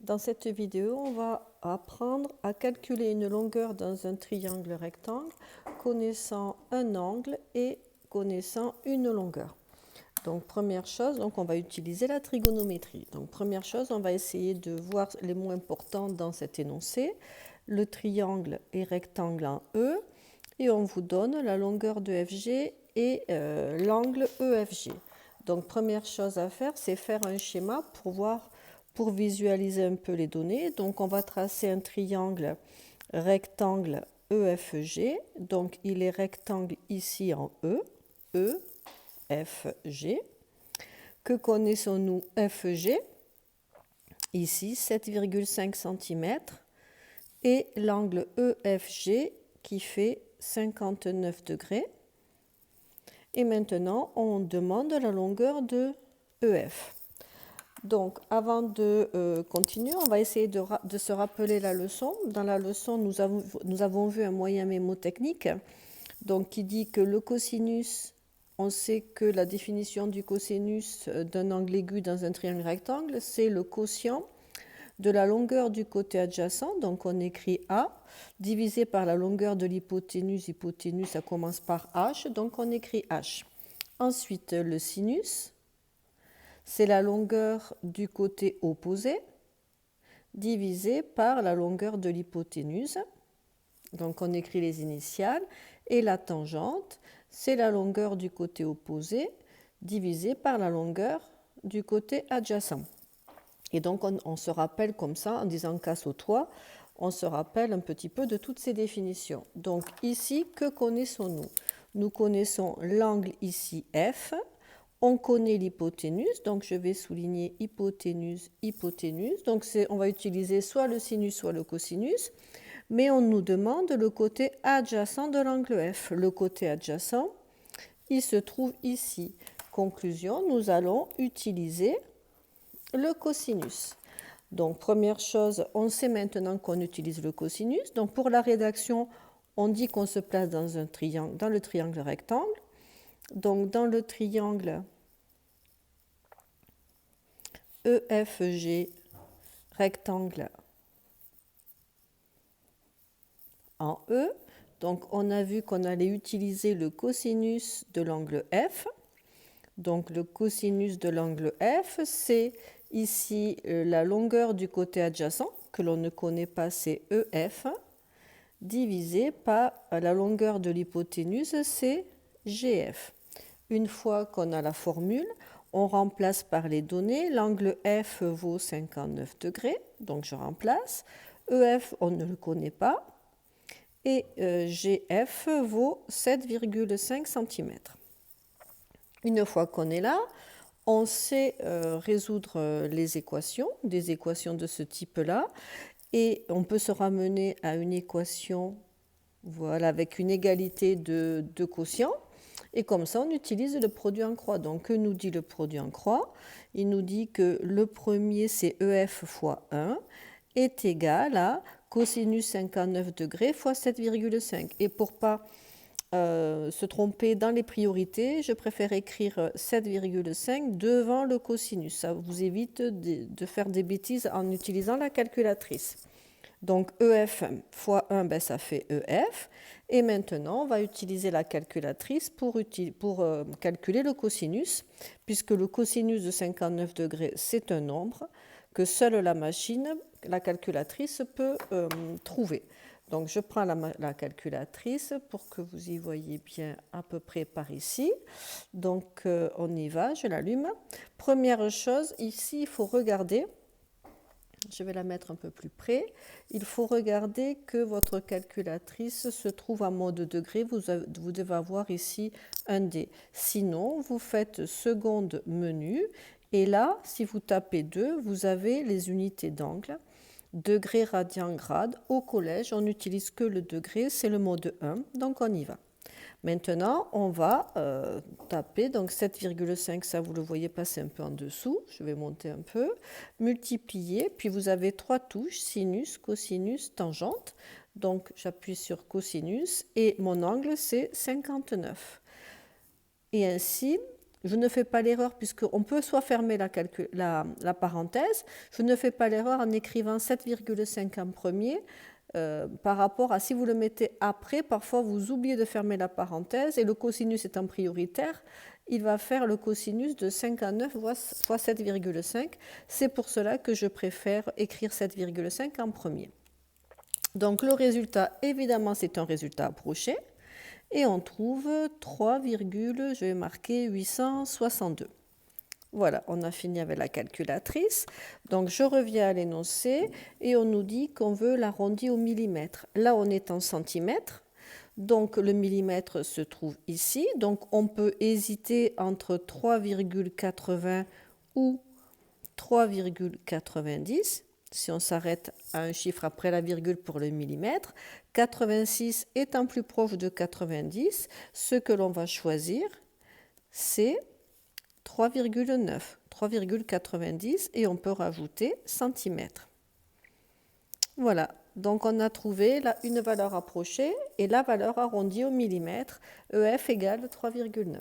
Dans cette vidéo, on va apprendre à calculer une longueur dans un triangle rectangle connaissant un angle et connaissant une longueur. Donc première chose, on va utiliser la trigonométrie. Donc première chose, on va essayer de voir les mots importants dans cet énoncé. Le triangle est rectangle en E et on vous donne la longueur de FG et l'angle EFG. Donc première chose à faire, c'est faire un schéma pour visualiser un peu les données. Donc on va tracer un triangle rectangle EFG. Donc il est rectangle ici en E, EFG. Que connaissons-nous FG? Ici 7,5 cm et l'angle EFG qui fait 59 degrés. Et maintenant, on demande la longueur de EF. Donc, avant de continuer, on va essayer de se rappeler la leçon. Dans la leçon, nous avons vu un moyen mémotechnique donc, qui dit que le cosinus, on sait que la définition du cosinus d'un angle aigu dans un triangle rectangle, c'est le quotient de la longueur du côté adjacent, donc on écrit A, divisé par la longueur de l'hypoténuse. Hypoténuse, ça commence par H, donc on écrit H. Ensuite, le sinus, c'est la longueur du côté opposé, divisé par la longueur de l'hypoténuse. Donc on écrit les initiales. Et la tangente, c'est la longueur du côté opposé, divisé par la longueur du côté adjacent. Et donc on se rappelle comme ça, en disant casse au toit, on se rappelle un petit peu de toutes ces définitions. Donc ici, que connaissons-nous? Nous connaissons l'angle ici F, on connaît l'hypoténuse, donc je vais souligner hypoténuse, hypoténuse. Donc on va utiliser soit le sinus, soit le cosinus, mais on nous demande le côté adjacent de l'angle F. Le côté adjacent, il se trouve ici. Conclusion, nous allons utiliser le cosinus. Donc première chose, on sait maintenant qu'on utilise le cosinus. Donc pour la rédaction, on dit qu'on se place dans un triangle, dans le triangle rectangle. Donc dans le triangle EFG rectangle en E, donc on a vu qu'on allait utiliser le cosinus de l'angle F. Donc le cosinus de l'angle F, c'est ici la longueur du côté adjacent, que l'on ne connaît pas, c'est EF, divisé par la longueur de l'hypoténuse, c'est GF. Une fois qu'on a la formule, on remplace par les données. L'angle F vaut 59 degrés, donc je remplace. EF, on ne le connaît pas. Et GF vaut 7,5 cm. Une fois qu'on est là, on sait résoudre les équations, des équations de ce type-là, et on peut se ramener à une équation voilà, avec une égalité de quotients, et comme ça on utilise le produit en croix. Donc que nous dit le produit en croix? Il nous dit que le premier, c'est EF fois 1, est égal à cosinus 59 degrés fois 7,5. Et pour pas se tromper dans les priorités, je préfère écrire 7,5 devant le cosinus. Ça vous évite de faire des bêtises en utilisant la calculatrice. Donc EF fois 1, ben, ça fait EF. Et maintenant, on va utiliser la calculatrice pour calculer le cosinus, puisque le cosinus de 59 degrés, c'est un nombre que seule la machine, la calculatrice, peut trouver. Donc je prends la calculatrice pour que vous y voyez bien à peu près par ici. Donc on y va, je l'allume. Première chose, ici il faut regarder, je vais la mettre un peu plus près, il faut regarder que votre calculatrice se trouve en mode degré, vous devez avoir ici un D. Sinon, vous faites seconde menu et là, si vous tapez 2, vous avez les unités d'angle. Degré, radian, grade. Au collège, on n'utilise que le degré, c'est le mode 1, donc on y va. Maintenant, on va taper, donc 7,5, ça vous le voyez passer un peu en dessous, je vais monter un peu, multiplier, puis vous avez 3 touches, sinus, cosinus, tangente, donc j'appuie sur cosinus et mon angle c'est 59. Et ainsi, Je ne fais pas l'erreur puisqu'on peut soit fermer la parenthèse. Je ne fais pas l'erreur en écrivant 7,5 en premier par rapport à si vous le mettez après, parfois vous oubliez de fermer la parenthèse et le cosinus étant prioritaire, il va faire le cosinus de 5 à 9 fois 7,5. C'est pour cela que je préfère écrire 7,5 en premier. Donc le résultat, évidemment, c'est un résultat approché. Et on trouve 3, je vais marquer 862. Voilà, on a fini avec la calculatrice. Donc je reviens à l'énoncé et on nous dit qu'on veut l'arrondir au millimètre. Là, on est en centimètres. Donc le millimètre se trouve ici. Donc on peut hésiter entre 3,80 ou 3,90. Si on s'arrête à un chiffre après la virgule pour le millimètre, 86 étant plus proche de 90, ce que l'on va choisir, c'est 3,9, 3,90 et on peut rajouter centimètres. Voilà, donc on a trouvé une valeur approchée et la valeur arrondie au millimètre, EF égale 3,9.